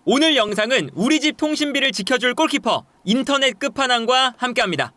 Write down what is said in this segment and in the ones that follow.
오늘 영상은 우리 집 통신비를 지켜줄 골키퍼 인터넷 끝판왕과 함께합니다.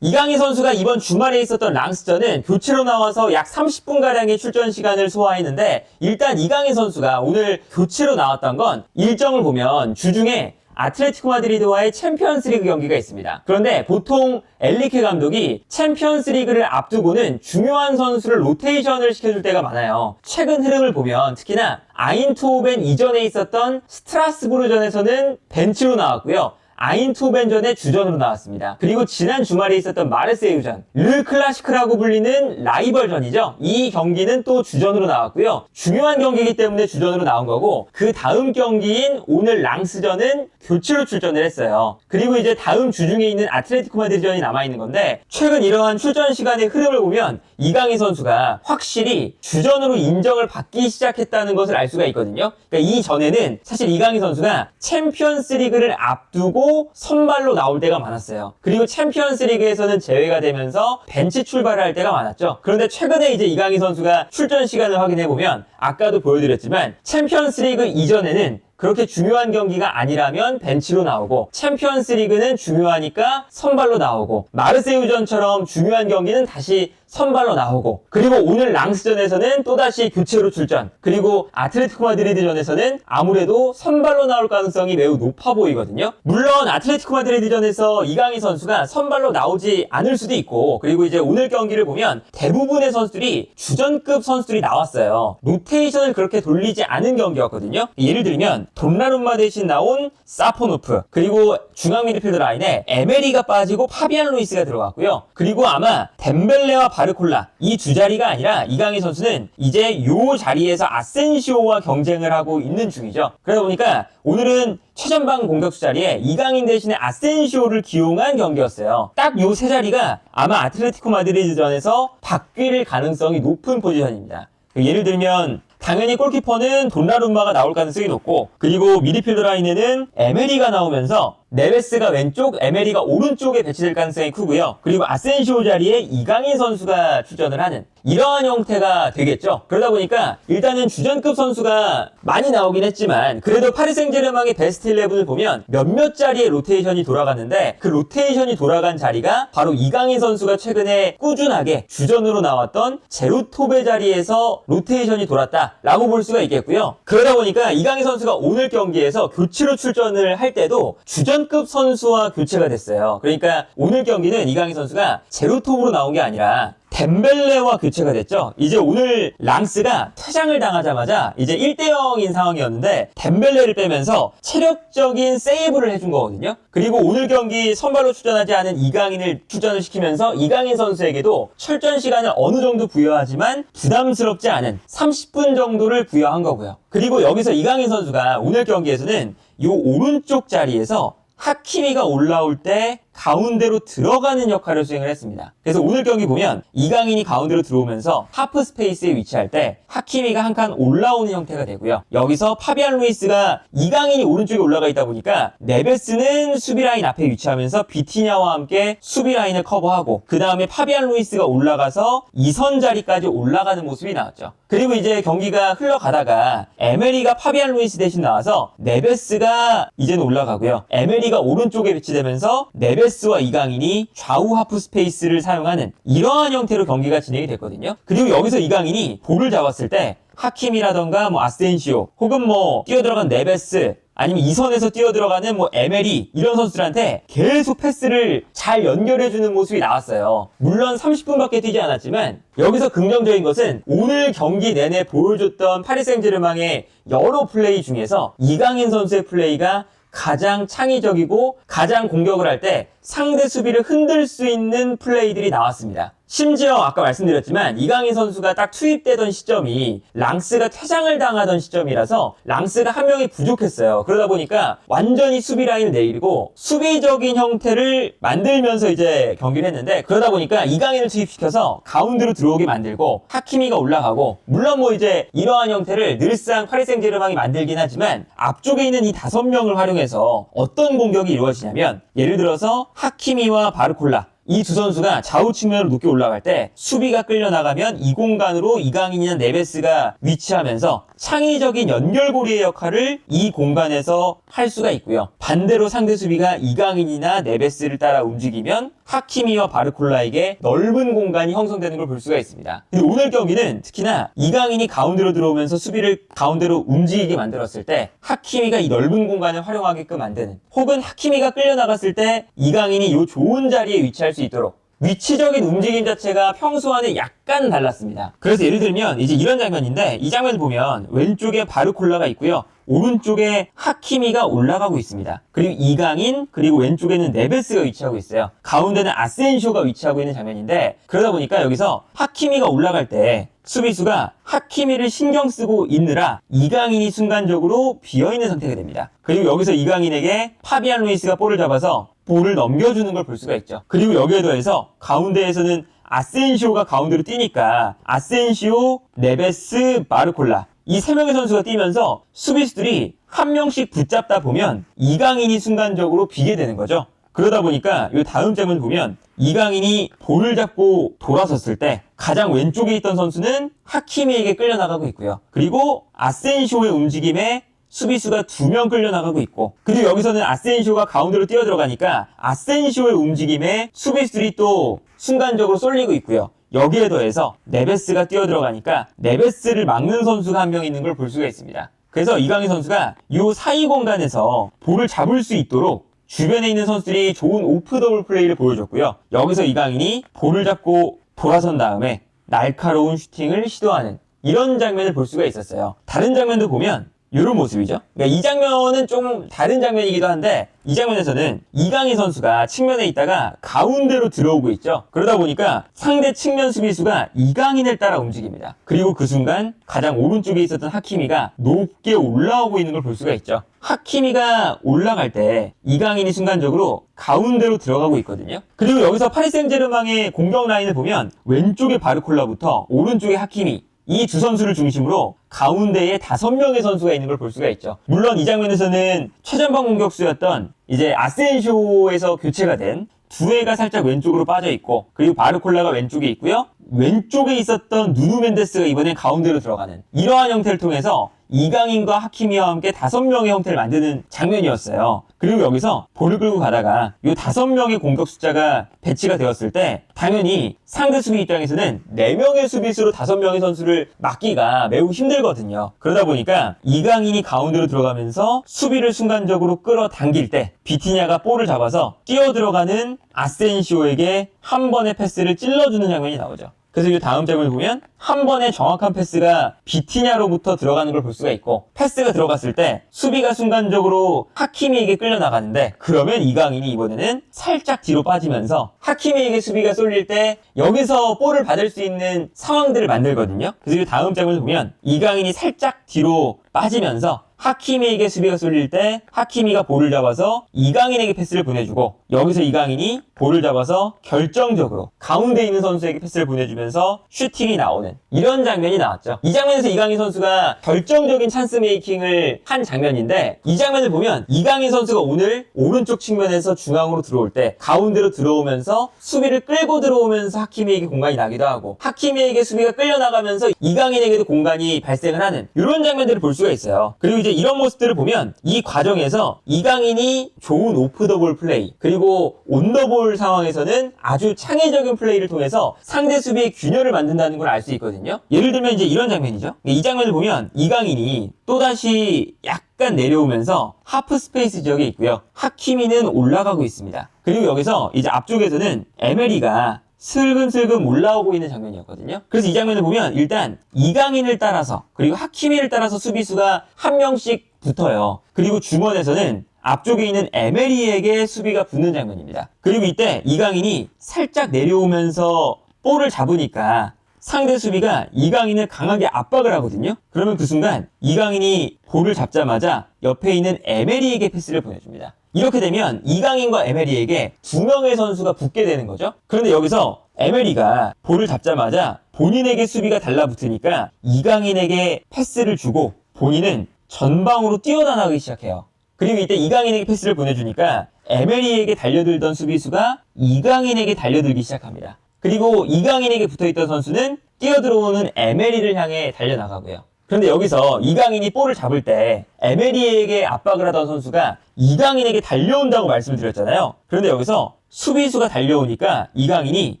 이강인 선수가 이번 주말에 있었던 랑스전은 교체로 나와서 약 30분가량의 출전 시간을 소화했는데, 일단 이강인 선수가 오늘 교체로 나왔던 건 일정을 보면 주중에 아틀레티코 마드리드와의 챔피언스리그 경기가 있습니다. 그런데 보통 엔리케 감독이 챔피언스리그를 앞두고는 중요한 선수를 로테이션을 시켜줄 때가 많아요. 최근 흐름을 보면 특히나 아인트호벤 이전에 있었던 스트라스부르전에서는 벤치로 나왔고요. 아인트호벤전에 주전으로 나왔습니다. 그리고 지난 주말에 있었던 마르세유전, 르 클라시크라고 불리는 라이벌전이죠. 이 경기는 또 주전으로 나왔고요. 중요한 경기이기 때문에 주전으로 나온 거고, 그 다음 경기인 오늘 랑스전은 교체로 출전을 했어요. 그리고 이제 다음 주중에 있는 아틀레티코 마드리드전이 남아있는 건데, 최근 이러한 출전 시간의 흐름을 보면 이강인 선수가 확실히 주전으로 인정을 받기 시작했다는 것을 알 수가 있거든요. 그러니까 이전에는 사실 이강인 선수가 챔피언스리그를 앞두고 선발로 나올 때가 많았어요. 그리고 챔피언스리그에서는 제외가 되면서 벤치 출발을 할 때가 많았죠. 그런데 최근에 이제 이강인 선수가 출전 시간을 확인해보면 아까도 보여드렸지만 챔피언스리그 이전에는 그렇게 중요한 경기가 아니라면 벤치로 나오고, 챔피언스리그는 중요하니까 선발로 나오고, 마르세유전처럼 중요한 경기는 다시 선발로 나오고, 그리고 오늘 랑스전에서는 또다시 교체로 출전, 그리고 아틀레티코 마드리드전에서는 아무래도 선발로 나올 가능성이 매우 높아 보이거든요. 물론 아틀레티코 마드리드전에서 이강인 선수가 선발로 나오지 않을 수도 있고, 그리고 이제 오늘 경기를 보면 대부분의 선수들이 주전급 선수들이 나왔어요. 로테이션을 그렇게 돌리지 않은 경기였거든요. 예를 들면 돈나룸마 대신 나온 사포노프, 그리고 중앙 미드필더 라인에 에메리가 빠지고 파비안 루이스가 들어갔고요. 그리고 아마 덴벨레와 바르콜라, 이 두 자리가 아니라 이강인 선수는 이제 요 자리에서 아센시오와 경쟁을 하고 있는 중이죠. 그러다 보니까 오늘은 최전방 공격수 자리에 이강인 대신에 아센시오를 기용한 경기였어요. 딱 요 세 자리가 아마 아틀레티코 마드리드전에서 바뀔 가능성이 높은 포지션입니다. 예를 들면 당연히 골키퍼는 돈나룸마가 나올 가능성이 높고, 그리고 미드필더 라인에는 에메리가 나오면서 네베스가 왼쪽, 에메리가 오른쪽에 배치될 가능성이 크고요. 그리고 아센시오 자리에 이강인 선수가 출전을 하는 이러한 형태가 되겠죠. 그러다 보니까 일단은 주전급 선수가 많이 나오긴 했지만, 그래도 파리 생제르맹의 베스트 11을 보면 몇몇 자리에 로테이션이 돌아갔는데, 그 로테이션이 돌아간 자리가 바로 이강인 선수가 최근에 꾸준하게 주전으로 나왔던 제루토베 자리에서 로테이션이 돌았다라고 볼 수가 있겠고요. 그러다 보니까 이강인 선수가 오늘 경기에서 교체로 출전을 할 때도 주전급 선수와 교체가 됐어요. 그러니까 오늘 경기는 이강인 선수가 제로톱으로 나온 게 아니라 덴벨레와 교체가 됐죠. 이제 오늘 랑스가 퇴장을 당하자마자 이제 1대0인 상황이었는데 덴벨레를 빼면서 체력적인 세이브를 해준 거거든요. 그리고 오늘 경기 선발로 출전하지 않은 이강인을 출전을 시키면서 이강인 선수에게도 출전 시간을 어느 정도 부여하지만 부담스럽지 않은 30분 정도를 부여한 거고요. 그리고 여기서 이강인 선수가 오늘 경기에서는 이 오른쪽 자리에서 하키미가 올라올 때 가운데로 들어가는 역할을 수행을 했습니다. 그래서 오늘 경기 보면 이강인이 가운데로 들어오면서 하프 스페이스에 위치할 때 하키미가 한 칸 올라오는 형태가 되고요. 여기서 파비안 루이스가 이강인이 오른쪽에 올라가 있다 보니까 네베스는 수비 라인 앞에 위치하면서 비티냐와 함께 수비 라인을 커버하고, 그 다음에 파비안 루이스가 올라가서 2선 자리까지 올라가는 모습이 나왔죠. 그리고 이제 경기가 흘러가다가 에메리가 파비안 루이스 대신 나와서 네베스가 이제는 올라가고요. 에메리가 오른쪽에 배치되면서 네베스와 이강인이 좌우 하프 스페이스를 사용하는 이러한 형태로 경기가 진행이 됐거든요. 그리고 여기서 이강인이 볼을 잡았을 때 하킴이라던가 아센시오, 혹은 뛰어들어간 네베스, 아니면 2선에서 뛰어들어가는 에메리, 이런 선수들한테 계속 패스를 잘 연결해주는 모습이 나왔어요. 물론 30분밖에 뛰지 않았지만 여기서 긍정적인 것은 오늘 경기 내내 보여줬던 파리 생제르맹의 여러 플레이 중에서 이강인 선수의 플레이가 가장 창의적이고 가장 공격을 할 때 상대 수비를 흔들 수 있는 플레이들이 나왔습니다. 심지어 아까 말씀드렸지만 이강인 선수가 딱 투입되던 시점이 랑스가 퇴장을 당하던 시점이라서 랑스가 한 명이 부족했어요. 그러다 보니까 완전히 수비 라인을 내리고 수비적인 형태를 만들면서 이제 경기를 했는데, 그러다 보니까 이강인을 투입시켜서 가운데로 들어오게 만들고 하키미가 올라가고, 물론 이제 이러한 형태를 늘상 파리 생제르맹이 만들긴 하지만 앞쪽에 있는 이 5명을 활용해서 어떤 공격이 이루어지냐면, 예를 들어서 하키미와 바르콜라, 이 두 선수가 좌우 측면으로 높게 올라갈 때 수비가 끌려나가면 이 공간으로 이강인이나 네베스가 위치하면서 창의적인 연결고리의 역할을 이 공간에서 할 수가 있고요. 반대로 상대 수비가 이강인이나 네베스를 따라 움직이면 하키미와 바르콜라에게 넓은 공간이 형성되는 걸 볼 수가 있습니다. 근데 오늘 경기는 특히나 이강인이 가운데로 들어오면서 수비를 가운데로 움직이게 만들었을 때 하키미가 이 넓은 공간을 활용하게끔 만드는, 혹은 하키미가 끌려나갔을 때 이강인이 이 좋은 자리에 위치할 수 있도록 위치적인 움직임 자체가 평소와는 약간 달랐습니다. 그래서 예를 들면 이제 이런 장면인데, 이 장면을 보면 왼쪽에 바르콜라가 있고요. 오른쪽에 하키미가 올라가고 있습니다. 그리고 이강인, 그리고 왼쪽에는 네베스가 위치하고 있어요. 가운데는 아센시오가 위치하고 있는 장면인데, 그러다 보니까 여기서 하키미가 올라갈 때 수비수가 하키미를 신경 쓰고 있느라 이강인이 순간적으로 비어있는 상태가 됩니다. 그리고 여기서 이강인에게 파비안 루이스가 볼을 잡아서 볼을 넘겨주는 걸 볼 수가 있죠. 그리고 여기에 더해서 가운데에서는 아센시오가 가운데로 뛰니까 아센시오, 네베스, 바르콜라, 이 세 명의 선수가 뛰면서 수비수들이 한 명씩 붙잡다 보면 이강인이 순간적으로 비게 되는 거죠. 그러다 보니까 이 다음 장면 보면 이강인이 볼을 잡고 돌아섰을 때 가장 왼쪽에 있던 선수는 하키미에게 끌려나가고 있고요. 그리고 아센시오의 움직임에 수비수가 2명 끌려나가고 있고, 그리고 여기서는 아센시오가 가운데로 뛰어들어가니까 아센시오의 움직임에 수비수들이 또 순간적으로 쏠리고 있고요. 여기에 더해서 네베스가 뛰어들어가니까 네베스를 막는 선수가 한 명 있는 걸 볼 수가 있습니다. 그래서 이강인 선수가 이 사이 공간에서 볼을 잡을 수 있도록 주변에 있는 선수들이 좋은 오프 더블 플레이를 보여줬고요. 여기서 이강인이 볼을 잡고 돌아선 다음에 날카로운 슈팅을 시도하는 이런 장면을 볼 수가 있었어요. 다른 장면도 보면 이런 모습이죠. 그러니까 이 장면은 좀 다른 장면이기도 한데, 이 장면에서는 이강인 선수가 측면에 있다가 가운데로 들어오고 있죠. 그러다 보니까 상대 측면 수비수가 이강인을 따라 움직입니다. 그리고 그 순간 가장 오른쪽에 있었던 하키미가 높게 올라오고 있는 걸 볼 수가 있죠. 하키미가 올라갈 때 이강인이 순간적으로 가운데로 들어가고 있거든요. 그리고 여기서 파리 생제르맹의 공격 라인을 보면 왼쪽에 바르콜라부터 오른쪽에 하키미, 이 두 선수를 중심으로 가운데에 5명의 선수가 있는 걸 볼 수가 있죠. 물론 이 장면에서는 최전방 공격수였던 이제 아센시오에서 교체가 된 두에가 살짝 왼쪽으로 빠져 있고, 그리고 바르콜라가 왼쪽에 있고요. 왼쪽에 있었던 누누 멘데스가 이번엔 가운데로 들어가는 이러한 형태를 통해서 이강인과 하키미와 함께 5명의 형태를 만드는 장면이었어요. 그리고 여기서 볼을 끌고 가다가 이 5명의 공격 숫자가 배치가 되었을 때 당연히 상대 수비 입장에서는 4명의 수비수로 5명의 선수를 막기가 매우 힘들거든요. 그러다 보니까 이강인이 가운데로 들어가면서 수비를 순간적으로 끌어당길 때 비티냐가 볼을 잡아서 뛰어들어가는 아센시오에게 한 번의 패스를 찔러주는 장면이 나오죠. 그래서 이 다음 장면을 보면 한 번의 정확한 패스가 비티냐로부터 들어가는 걸 볼 수가 있고, 패스가 들어갔을 때 수비가 순간적으로 하키미에게 끌려나가는데, 그러면 이강인이 이번에는 살짝 뒤로 빠지면서 하키미에게 수비가 쏠릴 때 여기서 볼을 받을 수 있는 상황들을 만들거든요. 그래서 이 다음 장면을 보면 이강인이 살짝 뒤로 빠지면서 하키미에게 수비가 쏠릴 때 하키미가 볼을 잡아서 이강인에게 패스를 보내주고, 여기서 이강인이 볼을 잡아서 결정적으로 가운데 있는 선수에게 패스를 보내주면서 슈팅이 나오는 이런 장면이 나왔죠. 이 장면에서 이강인 선수가 결정적인 찬스 메이킹을 한 장면인데, 이 장면을 보면 이강인 선수가 오늘 오른쪽 측면에서 중앙으로 들어올 때 가운데로 들어오면서 수비를 끌고 들어오면서 하키미에게 공간이 나기도 하고, 하키미에게 수비가 끌려나가면서 이강인에게도 공간이 발생을 하는 이런 장면들을 볼 수가 있어요. 그리고 이제 이런 모습들을 보면 이 과정에서 이강인이 좋은 오프 더 볼 플레이, 그리고 온 더 볼 상황에서는 아주 창의적인 플레이를 통해서 상대 수비의 균열을 만든다는 걸 알 수 있거든요. 예를 들면 이제 이런 장면이죠. 이 장면을 보면 이강인이 또다시 약간 내려오면서 하프 스페이스 지역에 있고요. 하키미는 올라가고 있습니다. 그리고 여기서 이제 앞쪽에서는 에메리가 슬금슬금 올라오고 있는 장면이었거든요. 그래서 이 장면을 보면 일단 이강인을 따라서, 그리고 하키미를 따라서 수비수가 한 명씩 붙어요. 그리고 중원에서는 앞쪽에 있는 에메리에게 수비가 붙는 장면입니다. 그리고 이때 이강인이 살짝 내려오면서 볼을 잡으니까 상대 수비가 이강인을 강하게 압박을 하거든요. 그러면 그 순간 이강인이 볼을 잡자마자 옆에 있는 에메리에게 패스를 보내줍니다. 이렇게 되면 이강인과 에메리에게 2명의 선수가 붙게 되는 거죠. 그런데 여기서 에메리가 볼을 잡자마자 본인에게 수비가 달라붙으니까 이강인에게 패스를 주고 본인은 전방으로 뛰어나가기 시작해요. 그리고 이때 이강인에게 패스를 보내주니까 에메리에게 달려들던 수비수가 이강인에게 달려들기 시작합니다. 그리고 이강인에게 붙어있던 선수는 뛰어들어오는 에메리를 향해 달려나가고요. 그런데 여기서 이강인이 볼을 잡을 때 에메리에게 압박을 하던 선수가 이강인에게 달려온다고 말씀을 드렸잖아요. 그런데 여기서 수비수가 달려오니까 이강인이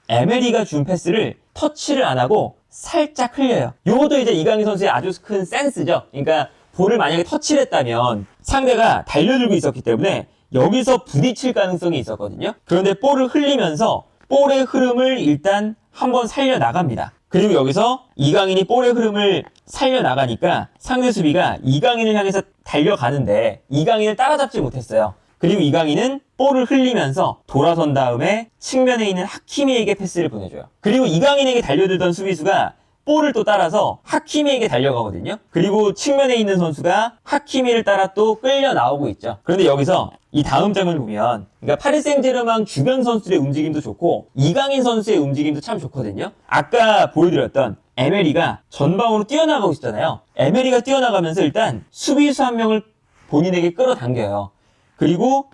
에메리가 준 패스를 터치를 안 하고 살짝 흘려요. 요것도 이제 이강인 선수의 아주 큰 센스죠. 그러니까 볼을 만약에 터치를 했다면 상대가 달려들고 있었기 때문에 여기서 부딪힐 가능성이 있었거든요. 그런데 볼을 흘리면서 볼의 흐름을 일단 한번 살려나갑니다. 그리고 여기서 이강인이 볼의 흐름을 살려나가니까 상대 수비가 이강인을 향해서 달려가는데 이강인을 따라잡지 못했어요. 그리고 이강인은 볼을 흘리면서 돌아선 다음에 측면에 있는 하키미에게 패스를 보내줘요. 그리고 이강인에게 달려들던 수비수가 볼을 또 따라서 하키미에게 달려가거든요. 그리고 측면에 있는 선수가 하키미를 따라 또 끌려 나오고 있죠. 그런데 여기서 이 다음 장면을 보면 그러니까 파리 생제르맹 주변 선수들의 움직임도 좋고 이강인 선수의 움직임도 참 좋거든요. 아까 보여드렸던 에메리가 전방으로 뛰어나가고 있잖아요. 에메리가 뛰어나가면서 일단 수비수 한 명을 본인에게 끌어당겨요. 그리고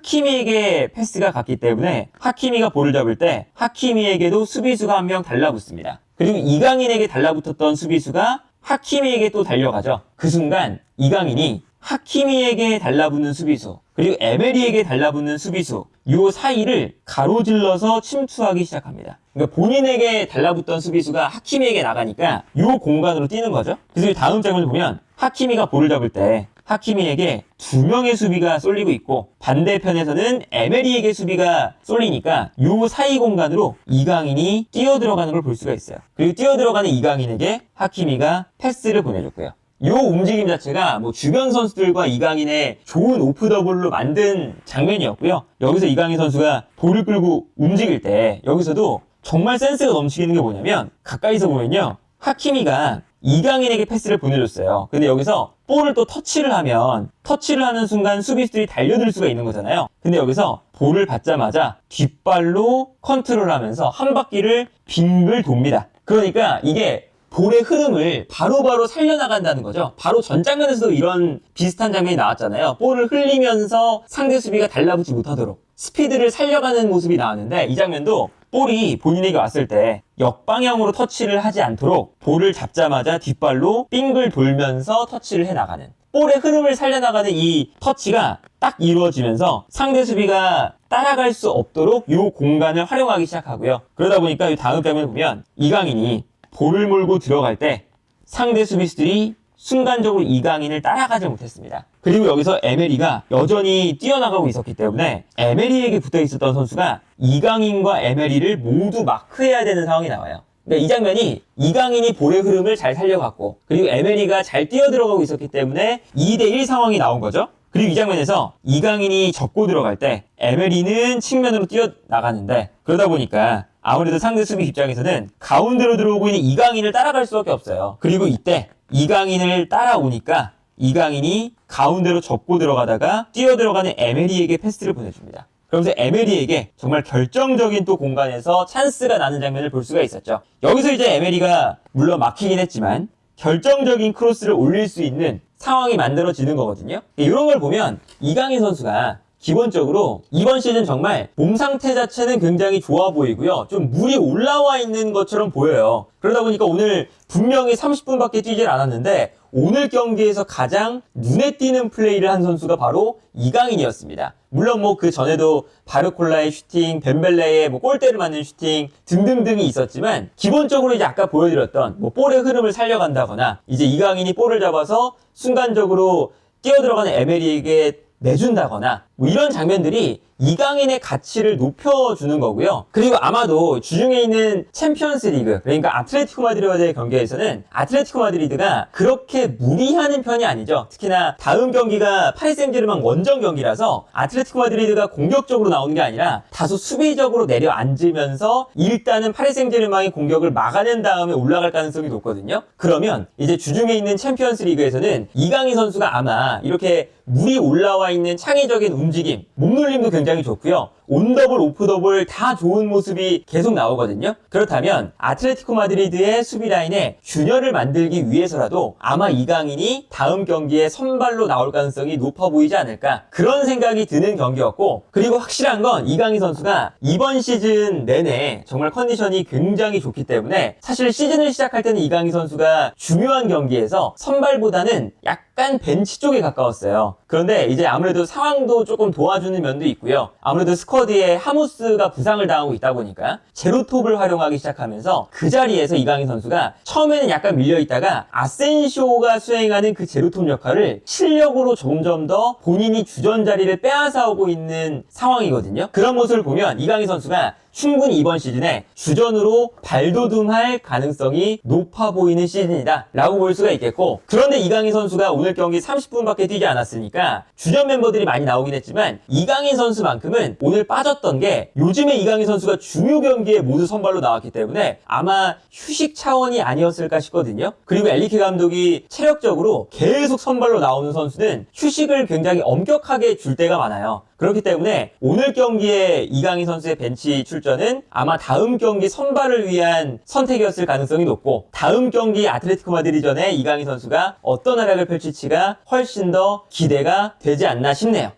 하키미에게 패스가 갔기 때문에 하키미가 볼을 잡을 때 하키미에게도 수비수가 한 명 달라붙습니다. 그리고 이강인에게 달라붙었던 수비수가 하키미에게 또 달려가죠. 그 순간 이강인이 하키미에게 달라붙는 수비수 그리고 에메리에게 달라붙는 수비수 요 사이를 가로질러서 침투하기 시작합니다. 그러니까 본인에게 달라붙던 수비수가 하키미에게 나가니까 요 공간으로 뛰는 거죠. 그래서 다음 장면을 보면 하키미가 볼을 잡을 때 하키미에게 두 명의 수비가 쏠리고 있고 반대편에서는 에메리에게 수비가 쏠리니까 요 사이 공간으로 이강인이 뛰어들어가는 걸 볼 수가 있어요. 그리고 뛰어들어가는 이강인에게 하키미가 패스를 보내줬고요. 요 움직임 자체가 뭐 주변 선수들과 이강인의 좋은 오프 더블로 만든 장면이었고요. 여기서 이강인 선수가 볼을 끌고 움직일 때 여기서도 정말 센스가 넘치는 게 뭐냐면 가까이서 보면요. 하키미가 이강인에게 패스를 보내줬어요. 근데 여기서 볼을 또 터치를 하는 순간 수비수들이 달려들 수가 있는 거잖아요. 근데 여기서 볼을 받자마자 뒷발로 컨트롤하면서 한 바퀴를 빙글 돕니다. 그러니까 이게 볼의 흐름을 바로바로 살려나간다는 거죠. 바로 전 장면에서도 이런 비슷한 장면이 나왔잖아요. 볼을 흘리면서 상대 수비가 달라붙지 못하도록 스피드를 살려가는 모습이 나왔는데 이 장면도 볼이 본인에게 왔을 때 역방향으로 터치를 하지 않도록 볼을 잡자마자 뒷발로 빙글 돌면서 터치를 해나가는 볼의 흐름을 살려나가는 이 터치가 딱 이루어지면서 상대 수비가 따라갈 수 없도록 이 공간을 활용하기 시작하고요. 그러다 보니까 이 다음 장면을 보면 이강인이 볼을 몰고 들어갈 때 상대 수비수들이 순간적으로 이강인을 따라가지 못했습니다. 그리고 여기서 에메리가 여전히 뛰어나가고 있었기 때문에 에메리에게 붙어 있었던 선수가 이강인과 에메리를 모두 마크해야 되는 상황이 나와요. 그러니까 이 장면이 이강인이 볼의 흐름을 잘 살려갔고 그리고 에메리가 잘 뛰어들어가고 있었기 때문에 2대1 상황이 나온 거죠. 그리고 이 장면에서 이강인이 접고 들어갈 때 에메리는 측면으로 뛰어나가는데 그러다 보니까 아무래도 상대 수비 입장에서는 가운데로 들어오고 있는 이강인을 따라갈 수밖에 없어요. 그리고 이때 이강인을 따라오니까 이강인이 가운데로 접고 들어가다가 뛰어들어가는 에메리에게 패스를 보내줍니다. 그러면서 에메리에게 정말 결정적인 또 공간에서 찬스가 나는 장면을 볼 수가 있었죠. 여기서 이제 에메리가 물론 막히긴 했지만 결정적인 크로스를 올릴 수 있는 상황이 만들어지는 거거든요. 이런 걸 보면 이강인 선수가 기본적으로 이번 시즌 정말 몸 상태 자체는 굉장히 좋아 보이고요. 좀 물이 올라와 있는 것처럼 보여요. 그러다 보니까 오늘 분명히 30분밖에 뛰질 않았는데 오늘 경기에서 가장 눈에 띄는 플레이를 한 선수가 바로 이강인이었습니다. 물론 뭐 그 전에도 바르콜라의 슈팅, 벤벨레의 뭐 골대를 맞는 슈팅 등등등이 있었지만 기본적으로 이제 아까 보여드렸던 뭐 볼의 흐름을 살려간다거나 이제 이강인이 볼을 잡아서 순간적으로 뛰어들어가는 에메리에게 내준다거나 뭐 이런 장면들이 이강인의 가치를 높여주는 거고요. 그리고 아마도 주중에 있는 챔피언스 리그 그러니까 아틀레티코 마드리드와의 경기에서는 아틀레티코 마드리드가 그렇게 무리하는 편이 아니죠. 특히나 다음 경기가 파리 생제르맹 원정 경기라서 아틀레티코 마드리드가 공격적으로 나오는 게 아니라 다소 수비적으로 내려앉으면서 일단은 파리 생제르맹의 공격을 막아낸 다음에 올라갈 가능성이 높거든요. 그러면 이제 주중에 있는 챔피언스 리그에서는 이강인 선수가 아마 이렇게 물이 올라와 있는 창의적인 움직임, 몸놀림도 굉장히 좋고요. 온더블, 오프더블 다 좋은 모습이 계속 나오거든요. 그렇다면 아틀레티코 마드리드의 수비 라인에 균열을 만들기 위해서라도 아마 이강인이 다음 경기에 선발로 나올 가능성이 높아 보이지 않을까, 그런 생각이 드는 경기였고, 그리고 확실한 건 이강인 선수가 이번 시즌 내내 정말 컨디션이 굉장히 좋기 때문에 사실 시즌을 시작할 때는 이강인 선수가 중요한 경기에서 선발보다는 약간 벤치 쪽에 가까웠어요. 그런데 이제 아무래도 상황도 조금 도와주는 면도 있고요. 아무래도 스쿼드에 하무스가 부상을 당하고 있다 보니까 제로톱을 활용하기 시작하면서 그 자리에서 이강인 선수가 처음에는 약간 밀려있다가 아센시오가 수행하는 그 제로톱 역할을 실력으로 점점 더 본인이 주전 자리를 빼앗아오고 있는 상황이거든요. 그런 모습을 보면 이강인 선수가 충분히 이번 시즌에 주전으로 발돋움할 가능성이 높아 보이는 시즌이다 라고 볼 수가 있겠고, 그런데 이강인 선수가 오늘 경기 30분밖에 뛰지 않았으니까 주전 멤버들이 많이 나오긴 했지만 이강인 선수만큼은 오늘 빠졌던 게, 요즘에 이강인 선수가 중요 경기에 모두 선발로 나왔기 때문에 아마 휴식 차원이 아니었을까 싶거든요. 그리고 엘리케 감독이 체력적으로 계속 선발로 나오는 선수는 휴식을 굉장히 엄격하게 줄 때가 많아요. 그렇기 때문에 오늘 경기에 이강인 선수의 벤치 출전은 아마 다음 경기 선발을 위한 선택이었을 가능성이 높고, 다음 경기 아틀레티코 마드리드전에 이강인 선수가 어떤 활약을 펼칠지가 훨씬 더 기대가 되지 않나 싶네요.